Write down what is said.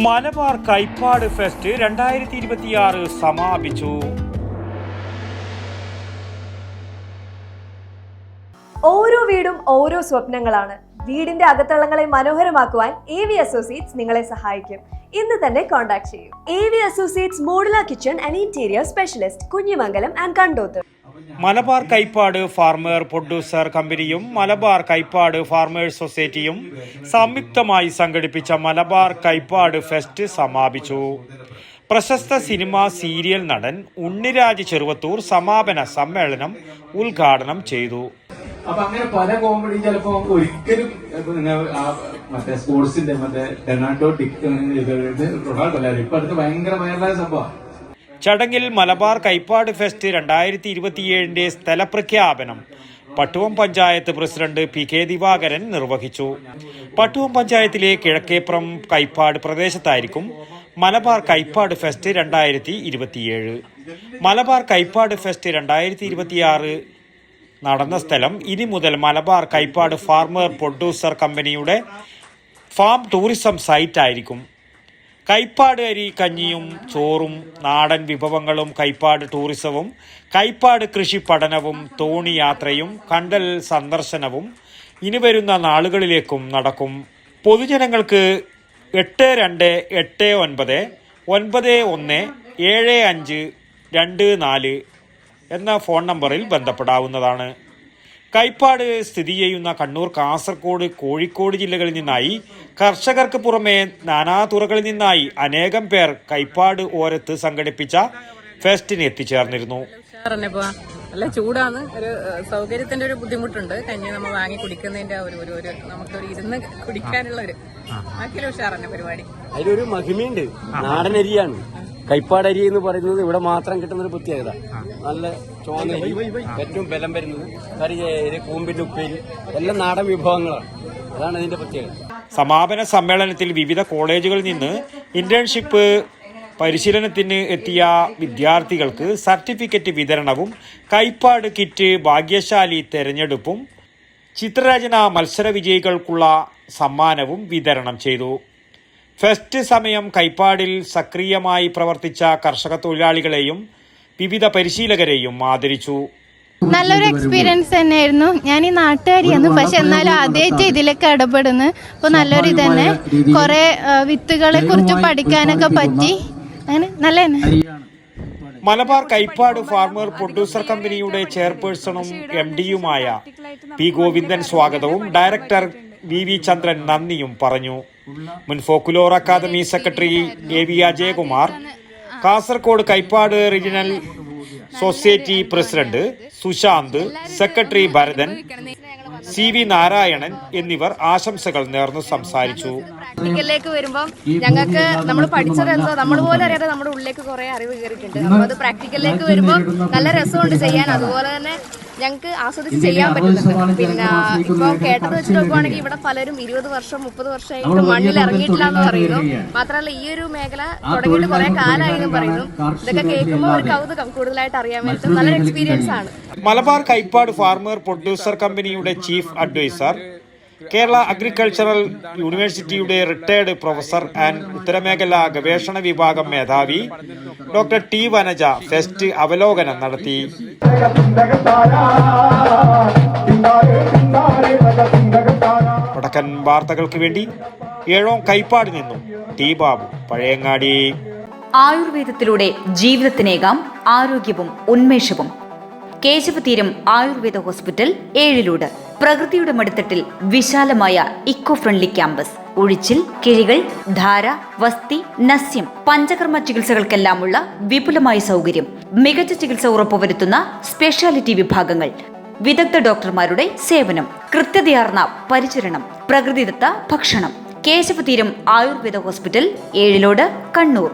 Malabar Kaipad fest 2026 സമാപിച്ചു. ഓരോ വീടും ഓരോ സ്വപ്നങ്ങളാണ്. വീടിന്റെ അകത്തളങ്ങളെ മനോഹരമാക്കുവാൻ AV അസോസിയേറ്റ്സ് നിങ്ങളെ സഹായിക്കും. ഇന്ന് തന്നെ കോൺടാക്ട് ചെയ്യൂ. AV associates modular kitchen and interior specialist, Kunhimangalam and Kandoth. Malabar Kaipad farmer producer കമ്പനിയും മലബാർ കൈപ്പാട് ഫാർമേഴ്സ് സൊസൈറ്റിയും സംയുക്തമായി സംഘടിപ്പിച്ച മലബാർ കൈപ്പാട് ഫെസ്റ്റ് സമാപിച്ചു. പ്രശസ്ത സിനിമ സീരിയൽ നടൻ ഉണ്ണിരാജ് ചെറുവത്തൂർ സമാപന സമ്മേളനം ഉദ്ഘാടനം ചെയ്തു. അപ്പൊ അങ്ങനെ പല കോമഡി ചിലപ്പോ ഒരിക്കലും മറ്റേ സ്പോർട്സിന്റെ ടെർണാണ്ടോ റൊണാൾഡോ അല്ലാതെ ഇപ്പൊ അടുത്ത് ഭയങ്കര വൈറലായ സംഭവം. ചടങ്ങിൽ മലബാർ കൈപ്പാട് ഫെസ്റ്റ് 2027 സ്ഥലപ്രഖ്യാപനം പട്ടുവം പഞ്ചായത്ത് പ്രസിഡന്റ് PK ദിവാകരൻ നിർവഹിച്ചു. പട്ടുവം പഞ്ചായത്തിലെ കിഴക്കേപ്പുറം കൈപ്പാട് പ്രദേശത്തായിരിക്കും മലബാർ കൈപ്പാട് ഫെസ്റ്റ് 2027. മലബാർ കൈപ്പാട് ഫെസ്റ്റ് 2026 നടന്ന സ്ഥലം ഇനി മുതൽ മലബാർ കൈപ്പാട് ഫാർമർ പ്രൊഡ്യൂസർ കമ്പനിയുടെ ഫാം ടൂറിസം സൈറ്റ് ആയിരിക്കും. കൈപ്പാട് അരി കഞ്ഞിയും ചോറും നാടൻ വിഭവങ്ങളും കൈപ്പാട് ടൂറിസവും കൈപ്പാട് കൃഷി പഠനവും തോണി യാത്രയും കണ്ടൽ സന്ദർശനവും ഇനി വരുന്ന നാളുകളിലേക്കും നടക്കും. പൊതുജനങ്ങൾക്ക് 8289191524 എന്ന ഫോൺ നമ്പറിൽ ബന്ധപ്പെടാവുന്നതാണ്. കൈപ്പാട് സ്ഥിതി ചെയ്യുന്ന കണ്ണൂർ, കാസർഗോഡ്, കോഴിക്കോട് ജില്ലകളിൽ നിന്നായി കർഷകർക്ക് പുറമെ നാനാതുറകളിൽ നിന്നായി അനേകം പേർ കൈപ്പാട് ഓരത്ത് സംഘടിപ്പിച്ച ഫെസ്റ്റിന് എത്തിച്ചേർന്നിരുന്നു. നല്ല ചൂടാണ്, ഒരു സൗകര്യത്തിന്റെ ഒരു ബുദ്ധിമുട്ടുണ്ട്. കഞ്ഞി നമ്മൾ വാങ്ങി കുടിക്കുന്നതിന്റെ നമുക്കൊരു ഇരുന്ന് കുടിക്കാനുള്ള ഒരു ബാക്കിയൊരു ഉഷാറാണ് പരിപാടി. അതിലൊരു മഹിമയുണ്ട്. നാടനരിയാണ് കൈപ്പാട് അരി എന്ന് പറയുന്നത്. ഇവിടെ മാത്രം കിട്ടുന്ന ഒരു പ്രത്യേകത. നല്ല ചുവന്ന അരി, ഏറ്റവും ബലം വരുന്നത് കറി, കൂമ്പിന്റെ ഉപ്പേരി, എല്ലാം നാടൻ വിഭവങ്ങളാണ്. അതാണ് ഇതിന്റെ പ്രത്യേകത. സമാപന സമ്മേളനത്തിൽ വിവിധ കോളേജുകളിൽ നിന്ന് ഇന്റേൺഷിപ്പ് പരിശീലനത്തിന് എത്തിയ വിദ്യാർത്ഥികൾക്ക് സർട്ടിഫിക്കറ്റ് വിതരണവും കൈപ്പാട് കിറ്റ്, ഭാഗ്യശാലി തെരഞ്ഞെടുപ്പും ചിത്രരചന മത്സര വിജയികൾക്കുള്ള സമ്മാനവും വിതരണം ചെയ്തു. ഫെസ്റ്റ് സമയം കൈപ്പാടിൽ സക്രിയമായി പ്രവർത്തിച്ച കർഷക തൊഴിലാളികളെയും വിവിധ പരിശീലകരെയും ആദരിച്ചു. നല്ലൊരു എക്സ്പീരിയൻസ് തന്നെയായിരുന്നു. ഞാൻ ഈ നാട്ടുകാരിയാണ്, പക്ഷെ എന്നാലും ആദ്യമായിട്ട് ഇതിലൊക്കെ ഇടപെടുന്നു. അപ്പോൾ നല്ലൊരു ഇത് തന്നെ, കുറെ വിത്തുകളെ കുറിച്ച് പഠിക്കാനൊക്കെ പറ്റി. അങ്ങനെ നല്ല തന്നെ. മലബാർ കൈപ്പാട് ഫാർമർ പ്രൊഡ്യൂസർ കമ്പനിയുടെ ചെയർപേഴ്സണും MD-യുമായ P. ഗോവിന്ദൻ സ്വാഗതവും ഡയറക്ടർ VV ചന്ദ്രൻ നന്ദിയും പറഞ്ഞു. മുൻ folklore academy secretary AV Ajayakumar, Kasaragod Kaipad regional society president Sushant, secretary Bharathan, CV Narayanan എന്നിവർ ആശംസകൾ നേർന്നു സംസാരിച്ചു. പ്രാക്ടിക്കലിലേക്ക് വരുമ്പോൾ ഞങ്ങൾക്ക് നമ്മൾ പഠിച്ചത് എന്തോ നമ്മൾ പോലും അറിയാതെ നമ്മുടെ ഉള്ളിലേക്ക് കുറെ അറിവ് കയറിയിട്ടുണ്ട്. അപ്പോൾ അത് പ്രാക്ടിക്കലിലേക്ക് വരുമ്പോൾ നല്ല രസമുണ്ട് ചെയ്യാൻ. അതുപോലെ തന്നെ ഞങ്ങൾക്ക് ആസ്വദിച്ച് ചെയ്യാൻ പറ്റുന്നുണ്ട്. പിന്നെ ഇപ്പോൾ കേട്ടത് വെച്ച് നോക്കുവാണെങ്കിൽ ഇവിടെ പലരും 20 വർഷം 30 വർഷമായിട്ട് മണ്ണിൽ ഇറങ്ങിയിട്ടില്ല എന്ന് പറയുന്നു. മാത്രമല്ല ഈ ഒരു മേഖല തുടങ്ങിയിട്ട് കുറെ കാലമായും പറയുന്നു. ഇതൊക്കെ കേൾക്കുമ്പോൾ ഒരു കൗതുകം കൂടുതലായിട്ട് അറിയാൻ പറ്റും. നല്ലൊരു എക്സ്പീരിയൻസ് ആണ്. മലബാർ കൈപ്പാട് ഫാർമർ പ്രൊഡ്യൂസർ കമ്പനിയുടെ ചീഫ് അഡ്വൈസർ, കേരള അഗ്രികൾച്ചറൽ യൂണിവേഴ്സിറ്റിയുടെ റിട്ടയർഡ് പ്രൊഫസർ ആൻഡ് ഉത്തരമേഖല ഗവേഷണ വിഭാഗം മേധാവി ഡോക്ടർ T. വനജ ഫെസ്റ്റ് അവലോകനം നടത്തി. വടക്കൻ വാർത്തകൾക്ക് വേണ്ടി ഏഴോം കൈപ്പാട് നിന്നും T. ബാബു, പഴയങ്ങാടി. ആയുർവേദത്തിലൂടെ ജീവിതത്തിനേകാം ആരോഗ്യവും ഉന്മേഷവും. കേശവതീരം ആയുർവേദ ഹോസ്പിറ്റൽ, ഏഴിലൂട്. പ്രകൃതിയുടെ മടിത്തട്ടിൽ വിശാലമായ ഇക്കോ ഫ്രണ്ട്ലി ക്യാമ്പസ്. ഒഴിച്ചിൽ, കിഴികൾ, ധാര, വസ്തി, നസ്യം, പഞ്ചകർമ്മ ചികിത്സകൾക്കെല്ലാമുള്ള വിപുലമായ സൗകര്യം. മികച്ച ചികിത്സ ഉറപ്പുവരുത്തുന്ന സ്പെഷ്യാലിറ്റി വിഭാഗങ്ങൾ, വിദഗ്ധ ഡോക്ടർമാരുടെ സേവനം, കൃത്യതയാർന്ന പരിചരണം, പ്രകൃതിദത്ത ഭക്ഷണം. കേശവതീരം ആയുർവേദ ഹോസ്പിറ്റൽ, ഏഴിലോട്, കണ്ണൂർ.